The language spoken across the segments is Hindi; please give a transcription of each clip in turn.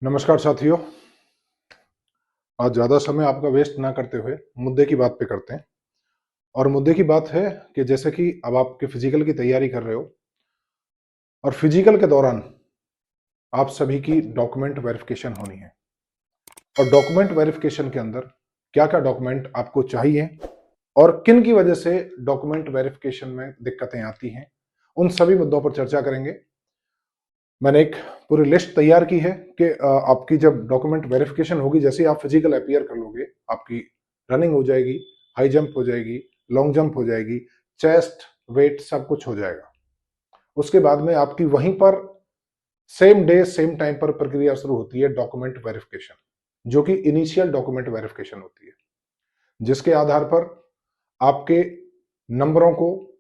नमस्कार साथियों। आज ज़्यादा समय आपका वेस्ट ना करते हुए मुद्दे की बात पे करते हैं। और मुद्दे की बात है कि जैसे कि अब आपके फिजिकल की तैयारी कर रहे हो और फिजिकल के दौरान आप सभी की डॉक्यूमेंट वेरिफिकेशन होनी है। और डॉक्यूमेंट वेरिफिकेशन के अंदर क्या क्या डॉक्यूमेंट आपको चाहिए और किन की वजह से डॉक्यूमेंट वेरिफिकेशन में दिक्कतें आती हैं, उन सभी मुद्दों पर चर्चा करेंगे। मैंने एक पूरी लिस्ट तैयार की है कि आपकी जब डॉक्यूमेंट वेरिफिकेशन होगी, जैसे ही आप फिजिकल अपीयर कर लोगे, आपकी रनिंग हो जाएगी, हाई जंप हो जाएगी, लॉन्ग जंप हो जाएगी, चेस्ट वेट सब कुछ हो जाएगा। उसके बाद में आपकी वहीं पर सेम डे सेम टाइम पर प्रक्रिया शुरू होती है डॉक्यूमेंट वेरिफिकेशन, जो कि इनिशियल डॉक्यूमेंट वेरिफिकेशन होती है, जिसके आधार पर आपके नंबरों को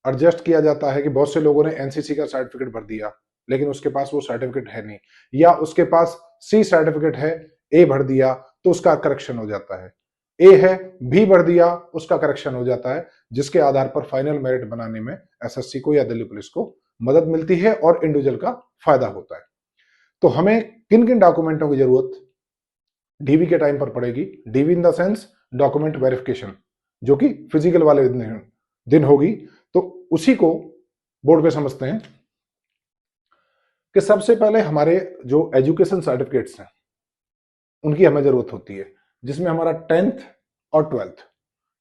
एडजस्ट किया जाता है। कि बहुत से लोगों ने एनसीसी का सर्टिफिकेट भर दिया लेकिन उसके पास वो सर्टिफिकेट है नहीं, या उसके पास सी सर्टिफिकेट है, ए भर दिया तो उसका करेक्शन हो जाता है, ए है बी भर दिया उसका करेक्शन हो जाता है, जिसके आधार पर फाइनल मेरिट बनाने में एसएससी को या दिल्ली पुलिस को मदद मिलती है और इंडिविजुअल का फायदा होता है। तो हमें किन किन डॉक्यूमेंटों की जरूरत डीवी के टाइम पर पड़ेगी? DV in the sense document verification, जो कि फिजिकल वाले दिन होगी। तो उसी को बोर्ड पे समझते हैं कि सबसे पहले हमारे जो एजुकेशन सर्टिफिकेट्स हैं उनकी हमें जरूरत होती है, जिसमें हमारा 10th और 12th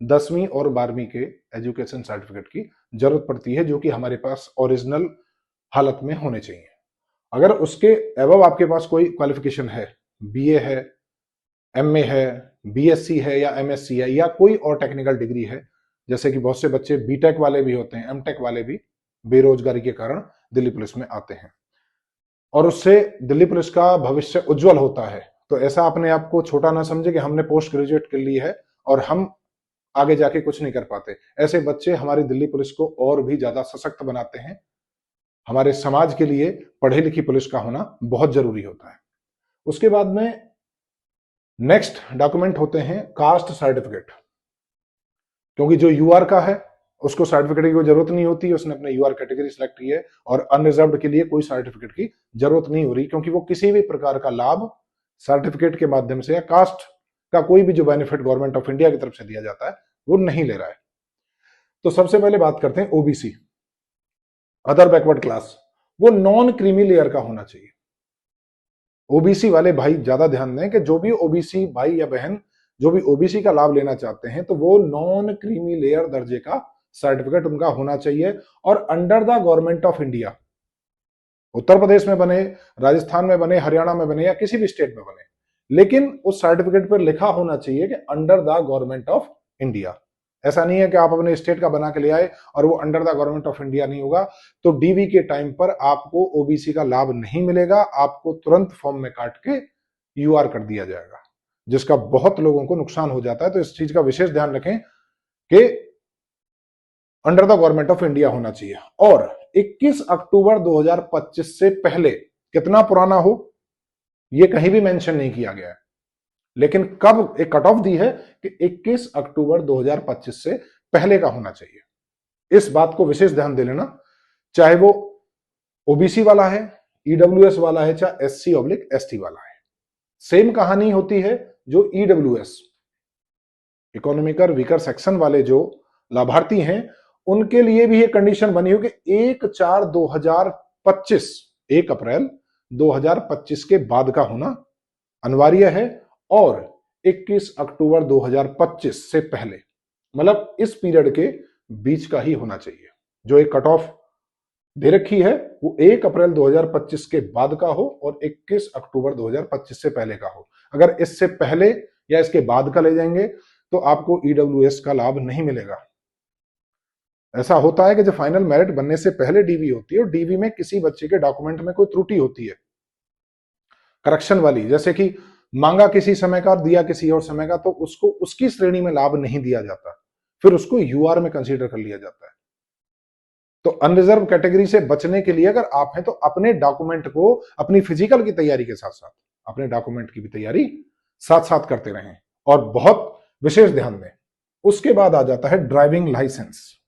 10वीं और 12वीं के एजुकेशन सर्टिफिकेट की जरूरत पड़ती है, जो कि हमारे पास ओरिजिनल हालत में होने चाहिए। अगर उसके एबव आपके पास कोई क्वालिफिकेशन है, बीए है, एमए है, बीएससी है या एमएससी है या कोई और टेक्निकल डिग्री है, जैसे कि बहुत से बच्चे बीटेक वाले भी होते हैं, एमटेक वाले भी बेरोजगारी के कारण दिल्ली पुलिस में आते हैं और उससे दिल्ली पुलिस का भविष्य उज्जवल होता है। तो ऐसा अपने आप को छोटा ना समझे कि हमने पोस्ट ग्रेजुएट कर ली है और हम आगे जाके कुछ नहीं कर पाते। ऐसे बच्चे हमारी दिल्ली पुलिस को और भी ज्यादा सशक्त बनाते हैं। हमारे समाज के लिए पढ़ी लिखी पुलिस का होना बहुत जरूरी होता है। उसके बाद में नेक्स्ट डॉक्यूमेंट होते हैं कास्ट सर्टिफिकेट, क्योंकि जो यूआर का है उसको सर्टिफिकेट की कोई जरूरत नहीं होती है, उसने अपने यूआर कैटेगरी सेलेक्ट की है और अनरिजर्व्ड के लिए कोई सर्टिफिकेट की जरूरत नहीं हो रही, क्योंकि वो किसी भी प्रकार का लाभ सर्टिफिकेट के माध्यम से या कास्ट का कोई भी जो बेनिफिट गवर्नमेंट ऑफ इंडिया की तरफ से दिया जाता है वो नहीं ले रहा है। तो सबसे पहले बात करते हैं ओबीसी, अदर बैकवर्ड क्लास। वो नॉन क्रीमी लेयर का होना चाहिए। ओबीसी वाले भाई ज्यादा ध्यान दें कि जो भी ओबीसी भाई या बहन जो भी ओबीसी का लाभ लेना चाहते हैं तो वो नॉन क्रीमी लेयर दर्जे का सर्टिफिकेट उनका होना चाहिए और under the government of India, Uttar Pradesh में बने, राजस्थान में बने, हरियाणा में बने या किसी भी स्टेट में बने, लेकिन उस सर्टिफिकेट पर लिखा होना चाहिए कि under the government of India. ऐसा नहीं है कि आप अपने स्टेट का बना के ले आए और वो under the government of India नहीं होगा, तो डीवी के टाइम पर आपको ओबीसी का लाभ नहीं मिलेगा, आपको तुरंत फॉर्म में काट के यूआर कर दिया जाएगा, जिसका बहुत लोगों को नुकसान हो जाता है। तो इस चीज का विशेष ध्यान रखें कि under the government of India होना चाहिए। और 21 अक्टूबर 2025 से पहले, कितना पुराना हो ये कहीं भी मेंशन नहीं किया गया है, लेकिन कब एक कट ऑफ दी है कि 21 अक्टूबर 2025 से पहले का होना चाहिए। इस बात को विशेष ध्यान दे लेना, चाहे वो ओबीसी वाला है, ईडब्ल्यूएस वाला है, चाहे एससी ऑब्लिक एसटी वाला है, सेम कहानी होती है। जो ईडब्ल्यूएस इकोनॉमिकल वीकर सेक्शन वाले जो लाभार्थी हैं उनके लिए भी ये कंडीशन बनी हो कि 1/4/2025 1 अप्रैल 2025 के बाद का होना अनिवार्य है और 21 अक्टूबर 2025 से पहले, मतलब इस पीरियड के बीच का ही होना चाहिए। जो एक कट ऑफ दे रखी है वो 1 अप्रैल 2025 के बाद का हो और 21 अक्टूबर 2025 से पहले का हो। अगर इससे पहले या इसके बाद का ले जाएंगे तो आपको ईडब्ल्यूएस का लाभ नहीं मिलेगा। ऐसा होता है कि जब फाइनल मेरिट बनने से पहले डीवी होती है और डीवी में किसी बच्चे के डॉक्यूमेंट में कोई त्रुटि होती है करेक्शन वाली, जैसे कि मांगा किसी समय का दिया किसी और समय का, तो उसको उसकी श्रेणी में लाभ नहीं दिया जाता, फिर उसको यूआर में कंसीडर कर लिया जाता है। तो अनरिजर्व कैटेगरी से बचने के लिए अगर आप हैं तो अपने डॉक्यूमेंट को अपनी फिजिकल की तैयारी के साथ साथ अपने डॉक्यूमेंट की भी तैयारी साथ साथ करते रहें और बहुत विशेष ध्यान दें। उसके बाद आ जाता है driving licence.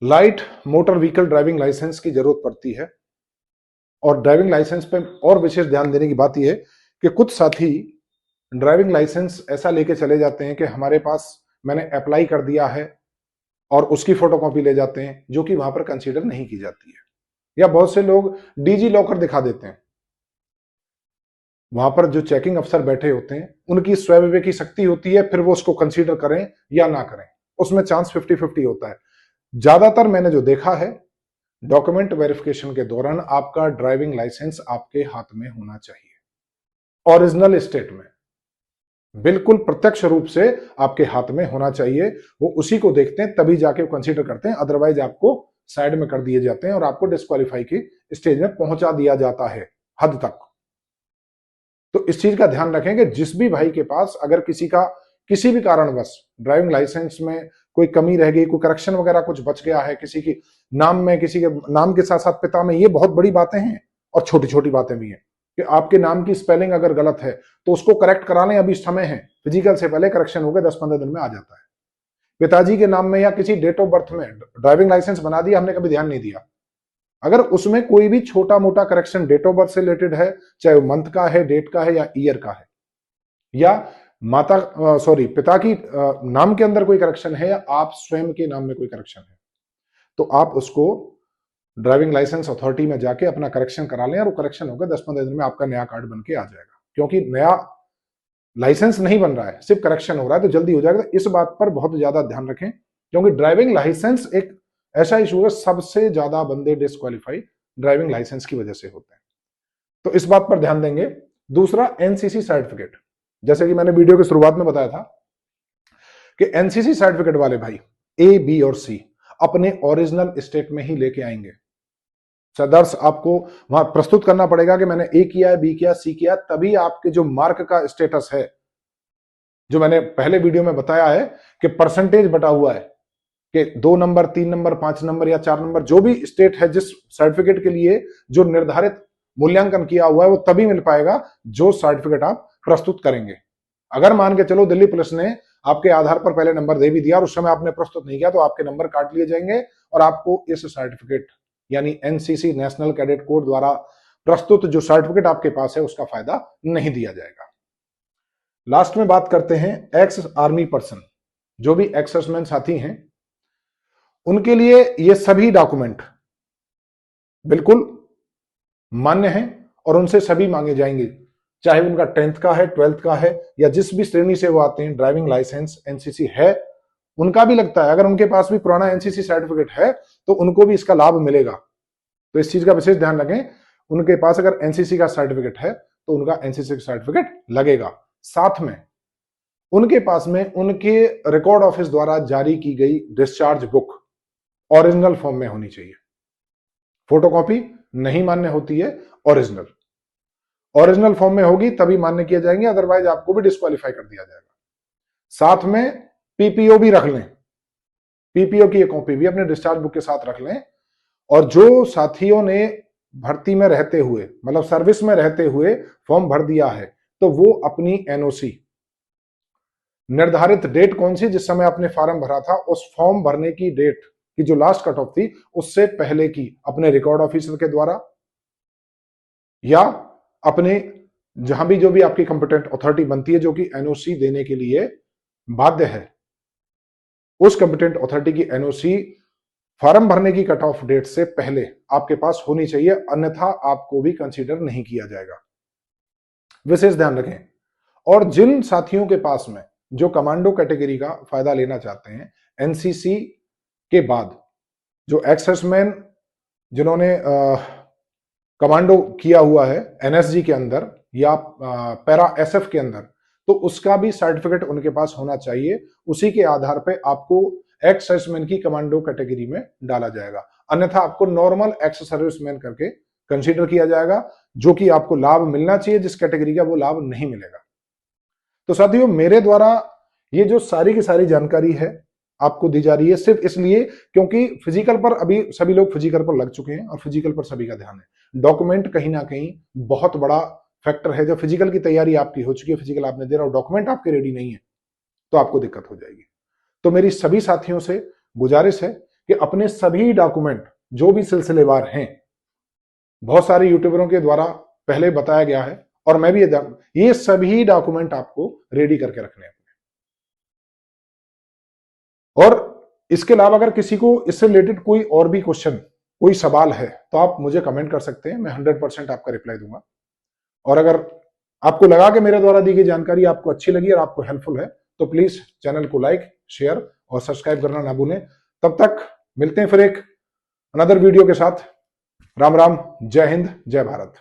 Light motor vehicle driving licence की जरूरत पड़ती है और ड्राइविंग लाइसेंस पे और विशेष ध्यान देने की बात यह है कि कुछ साथी ड्राइविंग लाइसेंस ऐसा लेके चले जाते हैं कि हमारे पास मैंने अप्लाई कर दिया है और उसकी फोटोकॉपी ले जाते हैं, जो कि वहां पर कंसीडर नहीं की जाती है। या बहुत से लोग डीजी लॉकर दिखा देते हैं, वहां पर जो चेकिंग अफसर बैठे होते हैं उनकी स्वविवेक की शक्ति होती है, फिर वो उसको कंसीडर करें या ना करें, उसमें चांस 50-50 होता है। ज्यादातर मैंने जो देखा है, डॉक्यूमेंट वेरिफिकेशन के दौरान आपका ड्राइविंग लाइसेंस आपके हाथ में होना चाहिए, ओरिजिनल स्टेट में, बिल्कुल प्रत्यक्ष रूप से आपके हाथ में होना चाहिए। वो उसी को देखते हैं, तभी जाके कंसीडर करते हैं, अदरवाइज आपको साइड में कर दिए जाते हैं और आपको डिस्क्वालीफाई की स्टेज में पहुंचा दिया जाता है हद तक। तो इस चीज का ध्यान रखें कि जिस भी भाई के पास अगर किसी का किसी भी कारणवश ड्राइविंग लाइसेंस में कोई कमी रह गई, कोई करेक्शन वगैरह कुछ बच गया है, किसी की नाम में, किसी के नाम के साथ साथ पिता में, ये बहुत बड़ी बातें हैं और छोटी छोटी बातें भी हैं कि आपके नाम की स्पेलिंग अगर गलत है तो उसको करेक्ट करा लें, अभी समय है, फिजिकल से पहले करेक्शन हो गया, 10-15 दिन में आ जाता है। पिताजी के नाम में या किसी डेट ऑफ बर्थ में ड्राइविंग लाइसेंस बना दिया, हमने कभी ध्यान नहीं दिया, अगर उसमें कोई भी छोटा मोटा करेक्शन डेट ऑफ बर्थ से रिलेटेड है, चाहे वो मंथ का है, डेट का है या ईयर का है, या पिता की नाम के अंदर कोई करेक्शन है, या आप स्वयं के नाम में कोई करेक्शन है, तो आप उसको ड्राइविंग लाइसेंस अथॉरिटी में जाके अपना करेक्शन करा लें और वो करेक्शन होगा 10-15 दिन में आपका नया कार्ड बन के आ जाएगा। क्योंकि नया लाइसेंस नहीं बन रहा है, सिर्फ करेक्शन हो रहा है, तो जल्दी हो जाएगा। इस बात पर बहुत ज्यादा ध्यान रखें, क्योंकि ड्राइविंग लाइसेंस एक ऐसा इशू है, सबसे ज्यादा बंदे डिस्क्वालीफाई ड्राइविंग लाइसेंस की वजह से होते हैं, तो इस बात पर ध्यान देंगे। दूसरा, एनसीसी सर्टिफिकेट, जैसे कि मैंने वीडियो की शुरुआत में बताया था कि एनसीसी सर्टिफिकेट वाले भाई ए, बी और सी अपने ओरिजिनल स्टेट में ही लेके आएंगे। सदर्श आपको वहां प्रस्तुत करना पड़ेगा कि मैंने ए किया है, बी किया, सी किया, तभी आपके जो मार्क का स्टेटस है, जो मैंने पहले वीडियो में बताया है कि परसेंटेज बटा हुआ है कि 2 नंबर, 3 नंबर, 5 नंबर या 4 नंबर, जो भी स्टेट है जिस सर्टिफिकेट के लिए जो निर्धारित मूल्यांकन किया हुआ है, वो तभी मिल पाएगा जो सर्टिफिकेट आप प्रस्तुत करेंगे। अगर मान के चलो दिल्ली पुलिस ने आपके आधार पर पहले नंबर दे भी दिया और उस समय आपने प्रस्तुत नहीं किया, तो आपके नंबर काट लिए जाएंगे और आपको इस सर्टिफिकेट यानी एनसीसी नेशनल कैडेट कोड द्वारा प्रस्तुत जो सर्टिफिकेट आपके पास है उसका फायदा नहीं दिया जाएगा। लास्ट में बात करते हैं एक्स आर्मी पर्सन, जो भी एक्स सर्विसमैन साथी हैं, उनके लिए ये सभी डॉक्यूमेंट बिल्कुल मान्य हैं और उनसे सभी मांगे जाएंगे, चाहे उनका 10th का है, 12th का है, या जिस भी श्रेणी से वो आते हैं। ड्राइविंग लाइसेंस एनसीसी है, उनका भी लगता है, अगर उनके पास भी पुराना एनसीसी सर्टिफिकेट है तो उनको भी इसका लाभ मिलेगा। तो इस चीज का विशेष ध्यान रखें, उनके पास अगर एनसीसी का सर्टिफिकेट है तो उनका एनसीसी का सर्टिफिकेट लगेगा। साथ में उनके पास में उनके रिकॉर्ड ऑफिस द्वारा जारी की गई डिस्चार्ज बुक ओरिजिनल फॉर्म में होनी चाहिए, फोटोकॉपी नहीं मान्य होती है, ओरिजिनल ओरिजिनल फॉर्म में होगी तभी मान्य किए जाएंगे, अदरवाइज आपको भी डिस्क्वालीफाई कर दिया जाएगा। साथ में पीपीओ भी रख लें, पीपीओ की एक कॉपी भी अपने डिस्चार्ज बुक के साथ रख लें। और जो साथियों ने भर्ती में रहते हुए, मतलब सर्विस में रहते हुए फॉर्म भर दिया है, तो वो अपनी एनओसी, निर्धारित डेट कौन सी जिस समय आपने फॉर्म भरा था, उस फॉर्म भरने की डेट की जो लास्ट कट ऑफ थी उससे पहले की अपने रिकॉर्ड ऑफिसर के द्वारा या अपने जहां भी जो भी आपकी कंपिटेंट अथॉरिटी बनती है जो कि एनओसी देने के लिए बाध्य है, उस कंपिटेंट अथॉरिटी की एनओसी फॉर्म भरने की कट ऑफ डेट से पहले आपके पास होनी चाहिए, अन्यथा आपको भी कंसीडर नहीं किया जाएगा। विशेष ध्यान रखें। और जिन साथियों के पास में जो कमांडो कैटेगरी का फायदा लेना चाहते हैं, एनसीसी के बाद जो एक्स-सर्विसमैन जिन्होंने कमांडो किया हुआ है एनएसजी के अंदर या पैरा एसएफ के अंदर, तो उसका भी सर्टिफिकेट उनके पास होना चाहिए। उसी के आधार पे आपको एक्स सर्विसमैन की कमांडो कैटेगरी में डाला जाएगा, अन्यथा आपको नॉर्मल एक्स सर्विसमैन करके कंसीडर किया जाएगा, जो कि आपको लाभ मिलना चाहिए जिस कैटेगरी का, वो लाभ नहीं मिलेगा। तो साथियों, मेरे द्वारा ये जो सारी की सारी जानकारी है आपको दी जा रही है सिर्फ इसलिए क्योंकि फिजिकल पर अभी सभी लोग फिजिकल पर लग चुके हैं और फिजिकल पर सभी का ध्यान है। डॉक्यूमेंट कहीं ना कहीं बहुत बड़ा फैक्टर है। जब फिजिकल की तैयारी आपकी हो चुकी है, फिजिकल आपने दे रहा हो, डॉक्यूमेंट आपके रेडी नहीं है, तो आपको दिक्कत हो जाएगी। तो मेरी सभी साथियों से गुजारिश है कि अपने सभी डॉक्यूमेंट जो भी सिलसिलेवार हैं बहुत सारे यूट्यूबरों के द्वारा पहले बताया गया है, और मैं भी ये सभी डॉक्यूमेंट आपको रेडी करके रखने हैं। और इसके अलावा अगर किसी को इससे रिलेटेड कोई और भी क्वेश्चन, कोई सवाल है, तो आप मुझे कमेंट कर सकते हैं, मैं 100% आपका रिप्लाई दूंगा। और अगर आपको लगा कि मेरे द्वारा दी गई जानकारी आपको अच्छी लगी और आपको हेल्पफुल है, तो प्लीज चैनल को लाइक, शेयर और सब्सक्राइब करना ना भूलें। तब तक मिलते हैं फिर एक अनदर वीडियो के साथ। राम राम, जय हिंद, जय भारत।